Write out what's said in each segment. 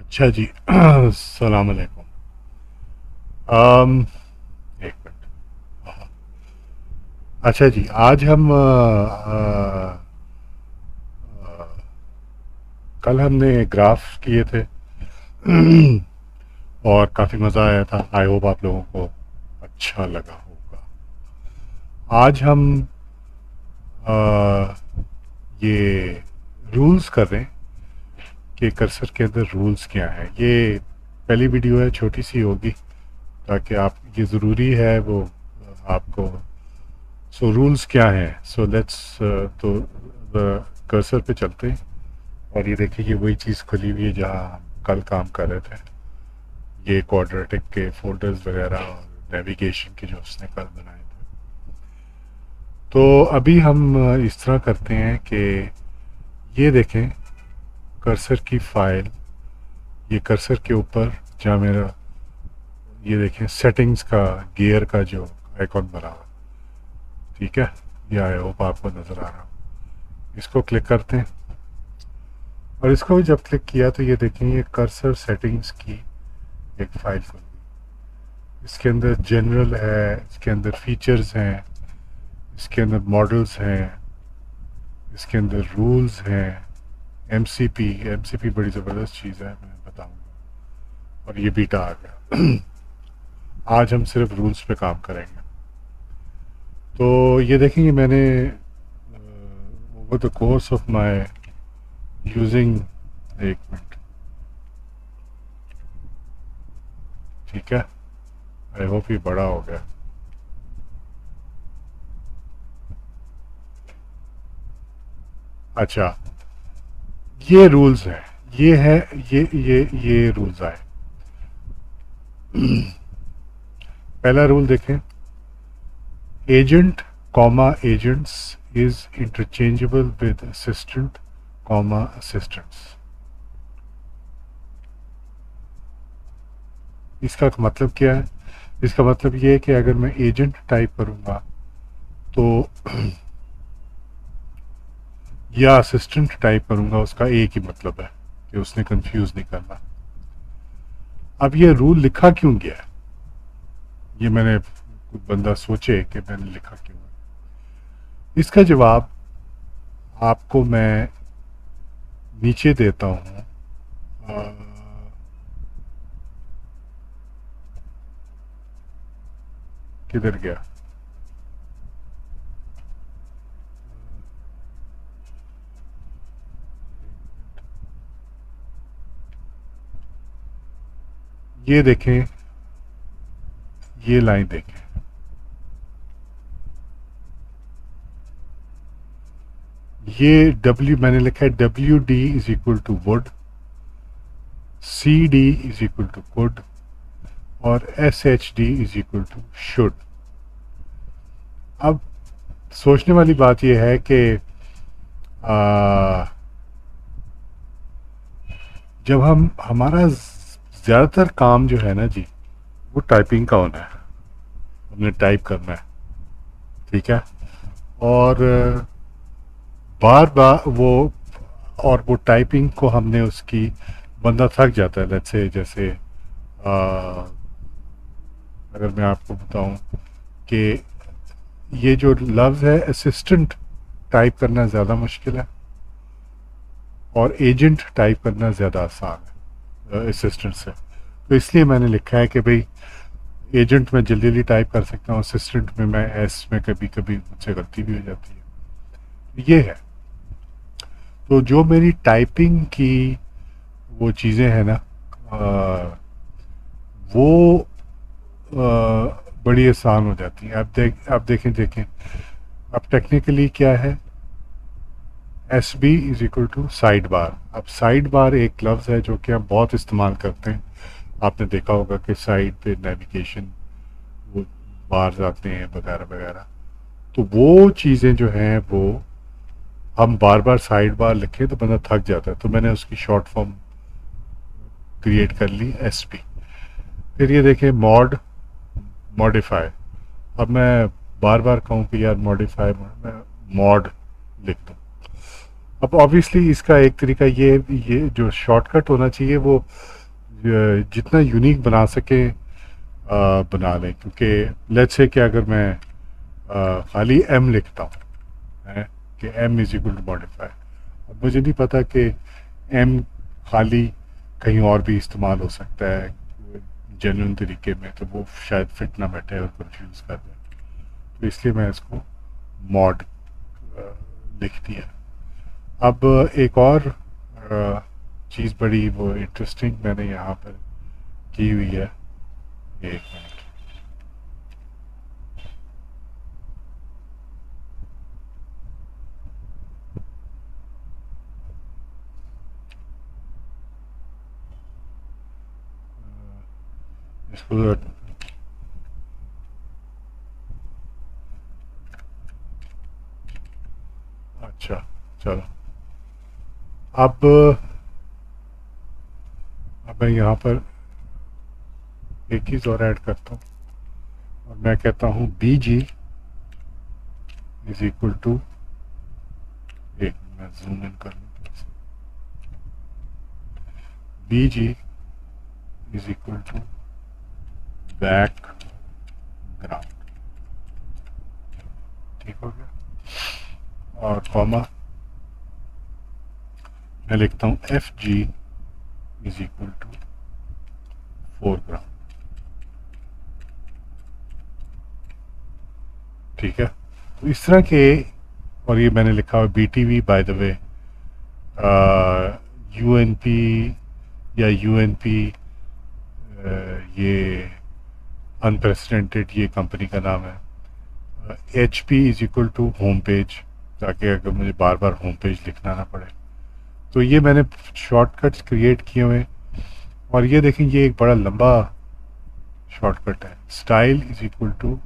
अच्छा जी। सलाम अलैकुम। अम, एक मिनट। हाँ। अच्छा जी, आज हम कल हमने ग्राफ किए थे। और काफ़ी मज़ा आया था। आई होप आप लोगों को अच्छा लगा होगा। आज हम अ, ये रूल्स कर रहे हैं कि कर्सर के अंदर रूल्स क्या हैं। ये पहली वीडियो है, छोटी सी होगी ताकि आप, ये ज़रूरी है वो आपको। सो रूल्स क्या हैं? सो लेट्स, तो कर्सर पे चलते हैं। और ये देखिए, ये वही चीज़ खुली हुई है जहाँ हम कल काम कर रहे थे। ये क्वाड्रेटिक के फोल्डर्स वगैरह और नेविगेशन के जो उसने कल बनाए थे। तो अभी हम इस तरह करते हैं कि ये देखें कर्सर की फाइल, ये कर्सर के ऊपर जहाँ मेरा, ये देखें सेटिंग्स का गियर का जो आइकॉन बना हुआ, ठीक है। ये आई होप आपको नज़र आ रहा हो। इसको क्लिक करते हैं और इसको जब क्लिक किया तो ये देखें, ये कर्सर सेटिंग्स की एक फाइल खुल गई। इसके अंदर जनरल है, इसके अंदर फीचर्स हैं, इसके अंदर मॉडल्स हैं, इसके अंदर रूल्स हैं, एमसीपी। एमसीपी बड़ी ज़बरदस्त चीज़ है, मैं बताऊंगा। और ये बीटा आ गया। आज हम सिर्फ रूल्स पे काम करेंगे। तो ये देखेंगे मैंने over the course of my using, एक मिनट, ठीक है। आई होप ये बड़ा हो गया। अच्छा, ये रूल्स है। ये है, ये रूल्स आए। पहला रूल देखें, agent comma agents is interchangeable with assistant comma assistants. इसका मतलब क्या है? इसका मतलब ये है कि अगर मैं एजेंट टाइप करूंगा तो या असिस्टेंट टाइप करूंगा, उसका एक ही मतलब है कि उसने कंफ्यूज नहीं करना। अब ये रूल लिखा क्यों गया है? ये मैंने, कुछ बंदा सोचे कि मैंने लिखा क्यों है। इसका जवाब आपको मैं नीचे देता हूँ। किधर गया? ये देखें, ये लाइन देखें। ये डब्ल्यू मैंने लिखा है, W D is equal to would, C D is equal to could, और S H D is equal to should. अब सोचने वाली बात यह है कि आ, जब हम हमारा ज़्यादातर काम जो है ना जी, वो टाइपिंग का होना है। हमने टाइप करना है, ठीक है। और बार बार वो, और वो टाइपिंग को हमने उसकी, बंदा थक जाता है। लेट्स से जैसे अगर मैं आपको बताऊं कि ये जो लफ्ज़ है असिस्टेंट, टाइप करना ज़्यादा मुश्किल है और एजेंट टाइप करना ज़्यादा आसान है असिस्टेंट से। तो इसलिए मैंने लिखा है कि भाई एजेंट में जल्दी जल्दी टाइप कर सकता हूँ, असिस्टेंट में मैं एस में कभी कभी मुझसे गलती भी हो जाती है। ये है। तो जो मेरी टाइपिंग की वो चीज़ें हैं ना, वो बड़ी आसान हो जाती हैं। अब देखें अब टेक्निकली क्या है, S B is equal to side bar. अब साइड बार एक लफ्ज़ है जो कि हम बहुत इस्तेमाल करते हैं। आपने देखा होगा कि साइड पे नेविगेशन, वो बार्स आते हैं वगैरह वगैरह। तो वो चीज़ें जो हैं वो, हम बार बार साइड बार लिखें तो बंदा थक जाता है। तो मैंने उसकी शॉर्ट फॉर्म क्रिएट कर ली, एस पी। फिर ये देखें, मॉड, मॉडिफाई। अब मैं बार बार कहूँ कि यार मॉडिफाई, मैं मॉड लिख दूँ। अब ऑब्वियसली इसका एक तरीका ये जो शॉर्टकट होना चाहिए वो जितना यूनिक बना सके बना लें, क्योंकि लेट्स से कि अगर मैं खाली एम लिखता हूँ है कि M is equal to modify, अब मुझे नहीं पता कि एम खाली कहीं और भी इस्तेमाल हो सकता है जेन्युइन तरीके में, तो वो शायद फिट ना बैठे और कंफ्यूज कर दे, तो इसलिए मैं इसको मॉड लिख दिया। अब एक और चीज़ बड़ी वो इंटरेस्टिंग मैंने यहाँ पर की हुई है, एक मिनट। इसको अच्छा चलो, अब मैं यहाँ पर एक चीज़ और ऐड करता हूँ और मैं कहता हूँ B G is equal to, एक मैं जूम इन कर लूँ, B G is equal to background, ठीक हो गया। और कॉमा मैं लिखता हूँ F G is equal to foreground, ठीक है। तो इस तरह के, और ये मैंने लिखा हुआ B T V by the way, U N P या यू एन पी, ये अनप्रेसिडेंटेड ये कंपनी का नाम है। H P is equal to home page, ताकि अगर मुझे बार बार होम पेज लिखना ना पड़े। तो ये मैंने शॉर्टकट्स क्रिएट किए हुए, और ये देखें ये एक बड़ा लंबा शॉर्टकट है। स्टाइल इज इक्वल टू,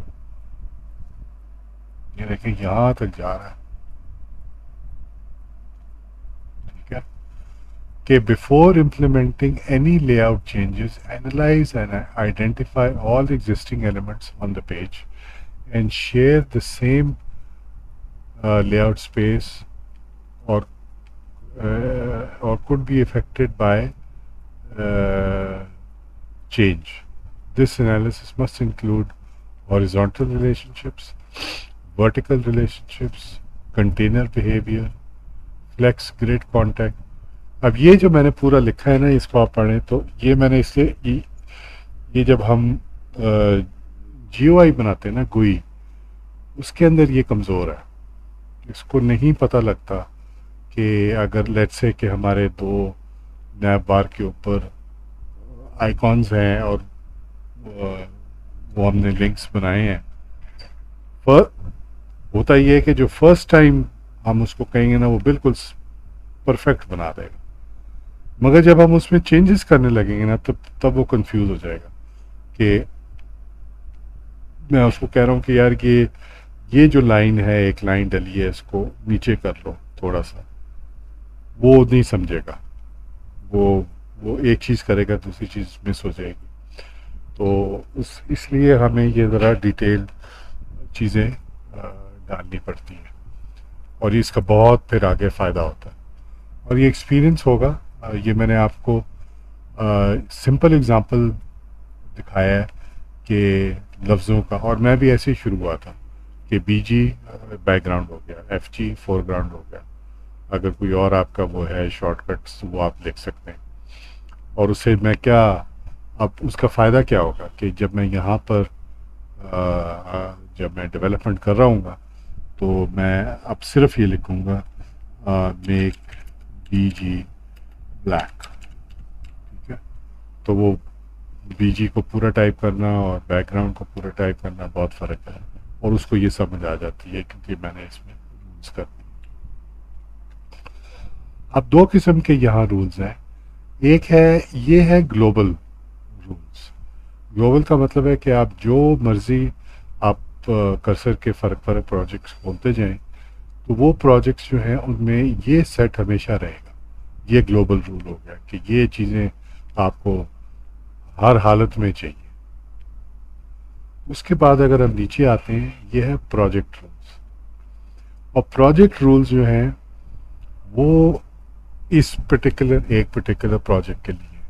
ये देखें यहाँ तक जा रहा है, ठीक है। कि before implementing any layout changes analyse and identify all existing elements on the page and share the same layout space, or could be affected by change. This analysis must include horizontal relationships, vertical relationships, container behavior, flex grid contact. अब ये जो मैंने पूरा लिखा है ना, इसको आप पढ़ें तो ये मैंने इससे ये जब हम GUI बनाते हैं ना, GUI, उसके अंदर ये कमज़ोर है, इसको नहीं पता लगता कि अगर लेट्स से कि हमारे दो नैब बार के ऊपर आइकॉन्स हैं और वो हमने लिंक्स बनाए हैं, पर होता ये है कि जो फर्स्ट टाइम हम उसको कहेंगे ना वो बिल्कुल परफेक्ट बना देगा, मगर जब हम उसमें चेंजेस करने लगेंगे ना तब वो कंफ्यूज हो जाएगा कि मैं उसको कह रहा हूँ कि यार ये जो लाइन है, एक लाइन डली है, इसको नीचे कर लो थोड़ा सा, वो नहीं समझेगा, वो एक चीज़ करेगा दूसरी चीज़ मिस हो जाएगी। तो इसलिए हमें ये ज़रा डिटेल चीज़ें डालनी पड़ती हैं, और ये इसका बहुत फिर आगे फ़ायदा होता है। और ये एक्सपीरियंस होगा, ये मैंने आपको सिंपल एग्जांपल दिखाया है कि लफ्ज़ों का, और मैं भी ऐसे ही शुरू हुआ था कि बी जी बैकग्राउंड हो गया, एफ जी फोरग्राउंड हो गया। अगर कोई और आपका वो है शॉर्टकट्स वो आप लिख सकते हैं, और उससे मैं क्या, अब उसका फ़ायदा क्या होगा कि जब मैं यहाँ पर जब मैं डेवलपमेंट कर रहा हूँगा तो मैं अब सिर्फ ये लिखूँगा मेक बी जी ब्लैक, ठीक है। तो वो बी जी को पूरा टाइप करना और बैकग्राउंड को पूरा टाइप करना बहुत फ़र्क है, और उसको ये समझ आ जाती है क्योंकि मैंने इसमें रूल्स कर दिए। अब दो किस्म के यहाँ रूल्स हैं, एक है ये है ग्लोबल रूल्स। ग्लोबल का मतलब है कि आप जो मर्ज़ी आप कर्सर के फ़र्क फ़र्क प्रोजेक्ट्स खोलते जाएं तो वो प्रोजेक्ट्स जो हैं उनमें ये सेट हमेशा रहेगा। ये ग्लोबल रूल हो गया कि ये चीज़ें आपको हर हालत में चाहिए। उसके बाद अगर हम नीचे आते हैं, ये है प्रोजेक्ट रूल्स, और प्रोजेक्ट रूल्स जो हैं वो इस एक पर्टिकुलर प्रोजेक्ट के लिए।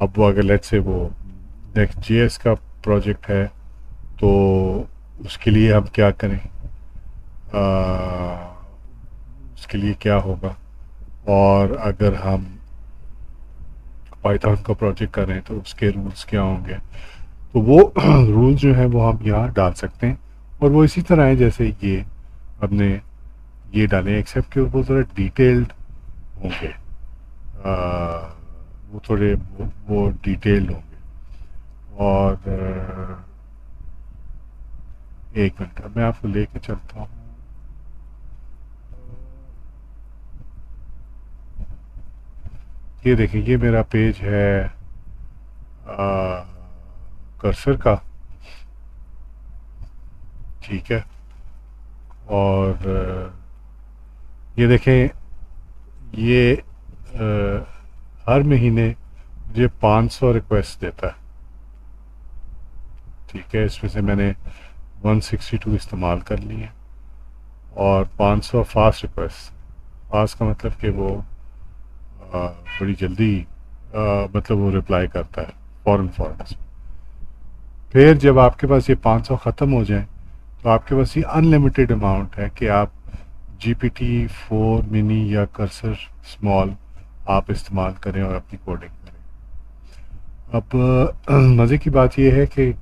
अब वो अगर लेट्स से वो नेक्स्ट जेएस का प्रोजेक्ट है तो उसके लिए हम क्या करें, उसके लिए क्या होगा। और अगर हम पाइथन का प्रोजेक्ट कर रहे हैं तो उसके रूल्स क्या होंगे, तो वो रूल्स जो है वो हम यहाँ डाल सकते हैं। और वो इसी तरह है जैसे ये हमने ये डाले, एक्सेप्ट कि वो ज़रा डिटेल्ड होंगे, वो थोड़े वो डिटेल्ड होंगे। और एक मिनट, अब मैं आपको लेके चलता हूँ। ये देखिए, ये मेरा पेज है कर्सर का, ठीक है। और ये देखें, ये हर महीने मुझे 500 रिक्वेस्ट देता है, ठीक है। इसमें से मैंने 162 इस्तेमाल कर लिए और 500 फास्ट रिक्वेस्ट। फास्ट का मतलब कि वो बड़ी जल्दी मतलब वो रिप्लाई करता है फ़ौरन फ़ौरन। फिर जब आपके पास ये 500 ख़त्म हो जाए तो आपके पास ये अनलिमिटेड अमाउंट है कि आप GPT-4 मिनी या कर्सर स्मॉल आप इस्तेमाल करें और अपनी कोडिंग करें। अब मज़े की बात यह है कि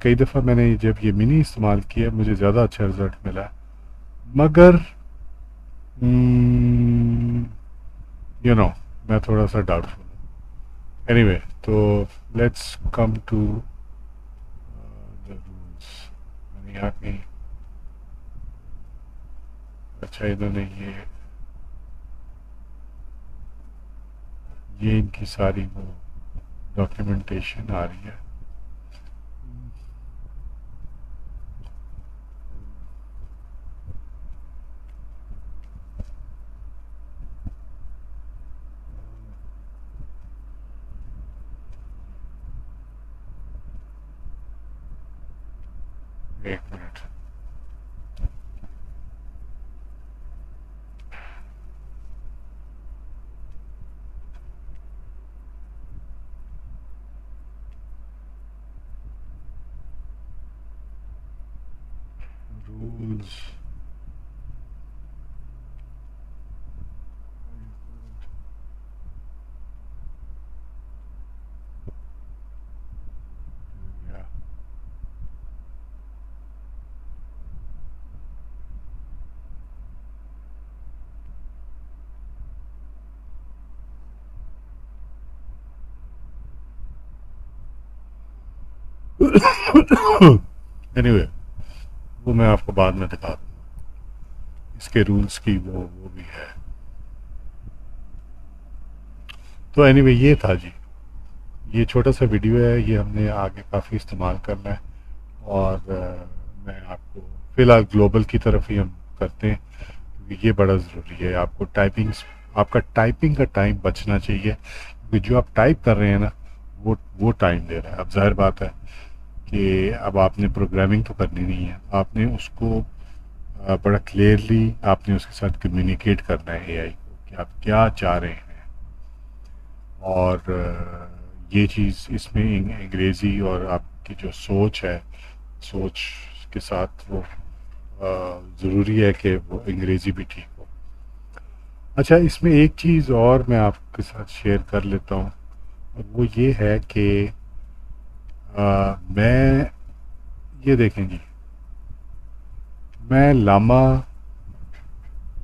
कई दफ़ा मैंने जब ये मिनी इस्तेमाल किया मुझे ज़्यादा अच्छा रिज़ल्ट मिला, मगर यू नो मैं थोड़ा सा डाउटफुल हूँ। एनीवे, तो let's come to the rules. मैंने यहाँ कहीं, अच्छा इन्होंने ये इनकी सारी वो डॉक्यूमेंटेशन आ रही है। एक मिनट, रूल्स। एनीवे, वो मैं आपको बाद में दिखा दूँगा, इसके रूल्स की वो भी है। तो एनीवे ये था जी, ये छोटा सा वीडियो है, ये हमने आगे काफ़ी इस्तेमाल करना है। और मैं आपको फ़िलहाल ग्लोबल की तरफ ही हम करते हैं क्योंकि ये बड़ा ज़रूरी है। आपको आपका टाइपिंग का टाइम बचना चाहिए क्योंकि जो आप टाइप कर रहे हैं ना वो टाइम दे रहा है। अब ज़ाहिर बात है कि अब आपने प्रोग्रामिंग तो करनी नहीं है, आपने उसको बड़ा क्लियरली आपने उसके साथ कम्युनिकेट करना है एआई को कि आप क्या चाह रहे हैं। और ये चीज़ इसमें अंग्रेज़ी और आपकी जो सोच है, सोच के साथ वो ज़रूरी है कि वो अंग्रेज़ी भी ठीक हो। अच्छा, इसमें एक चीज़ और मैं आपके साथ शेयर कर लेता हूँ, और वो ये है कि मैं, ये देखें जी, मैं लामा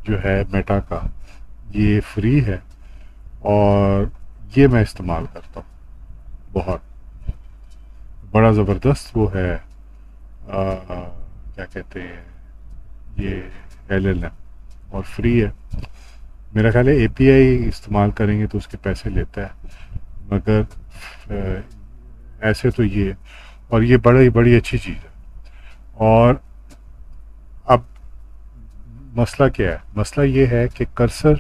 जो है मेटा का, ये फ्री है और ये मैं इस्तेमाल करता हूँ बहुत। बड़ा ज़बरदस्त वो है, क्या कहते हैं, ये LLM और फ्री है। मेरा ख्याल है API इस्तेमाल करेंगे तो उसके पैसे लेता है, मगर ऐसे तो ये, और ये बड़ी अच्छी चीज़ है। और अब मसला क्या है, मसला ये है कि कर्सर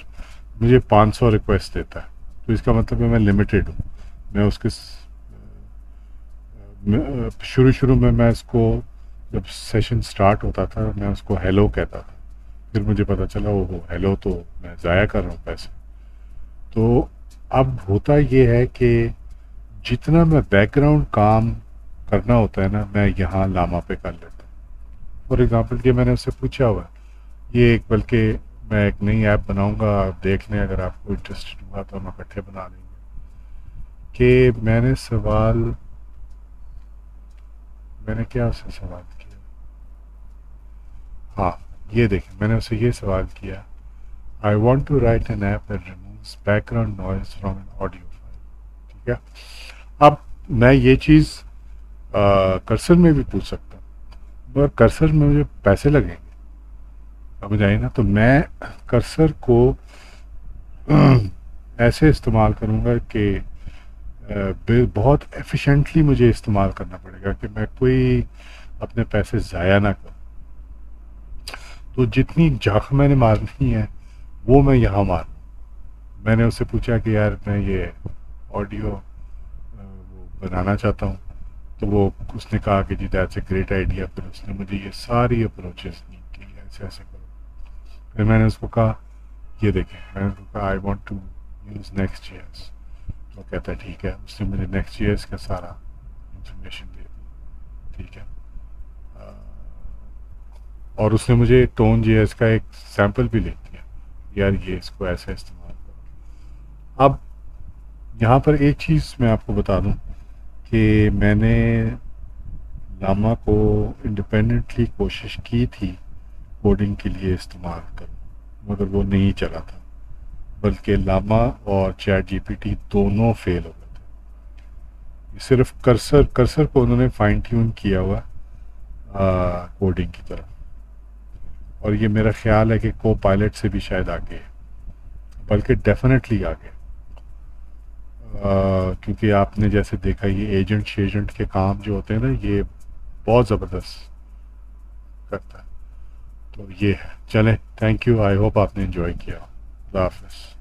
मुझे 500 रिक्वेस्ट देता है, तो इसका मतलब है मैं लिमिटेड हूँ। मैं उसके शुरू शुरू में मैं इसको, जब सेशन स्टार्ट होता था मैं उसको हेलो कहता था, फिर मुझे पता चला ओहो हेलो, तो मैं ज़ाया कर रहा हूँ पैसे। तो अब होता ये है कि जितना मैं बैकग्राउंड काम करना होता है ना, मैं यहाँ लामा पे कर लेता हूँ। फॉर एग्ज़ाम्पल कि मैंने उससे पूछा हुआ है, ये एक बल्कि मैं एक नई ऐप बनाऊंगा, आप देख लें, अगर आपको इंटरेस्टेड हुआ तो हम इकट्ठे बना लेंगे। कि मैंने क्या उससे सवाल किया, हाँ, ये देखें, मैंने उससे ये सवाल किया, I want to write an app that removes background noise from an audio file. ठीक है। अब मैं ये चीज़ कर्सर में भी पूछ सकता हूँ, मगर कर्सर में मुझे पैसे लगेंगे, समझ आई ना? तो मैं कर्सर को ऐसे इस्तेमाल करूँगा कि बहुत एफिशिएंटली मुझे इस्तेमाल करना पड़ेगा कि मैं कोई अपने पैसे ज़ाया ना करूँ। तो जितनी झाख मैंने मारनी है वो मैं यहाँ मारूँ। मैंने उससे पूछा कि यार मैं ये ऑडियो वो बनाना चाहता हूँ, तो वो उसने कहा कि जी दैट्स ए ग्रेट आइडिया। फिर उसने मुझे ये सारी अप्रोचेस दी कि ऐसे ऐसे करो। फिर मैंने उसको कहा ये देखें, मैंने उसको कहा I want to use next JS. तो कहता है ठीक है, उसने मुझे नेक्स्ट जेएस का सारा इंफॉर्मेशन दे दी। ठीक है। अ, और उसने मुझे टोन जेएस का एक सैंपल भी लिख दिया, यार ये इसको ऐसे इस्तेमाल करो। अब यहाँ पर एक चीज़ मैं आपको बता दूँ कि मैंने लामा को इंडिपेंडेंटली कोशिश की थी कोडिंग के लिए इस्तेमाल करूँ, मगर वो नहीं चला था, बल्कि लामा और चैट जीपीटी दोनों फेल हो गए थे। सिर्फ कर्सर कर्सर को उन्होंने फाइन ट्यून किया हुआ कोडिंग की तरफ, और ये मेरा ख्याल है कि को पायलट से भी शायद आगे है, बल्कि डेफिनेटली आगे। क्योंकि आपने जैसे देखा ये एजेंट शेजेंट के काम जो होते हैं ना, ये बहुत ज़बरदस्त करता है। तो ये है, चलें, थैंक यू, आई होप आपने एंजॉय किया। खुदा हाफिज़।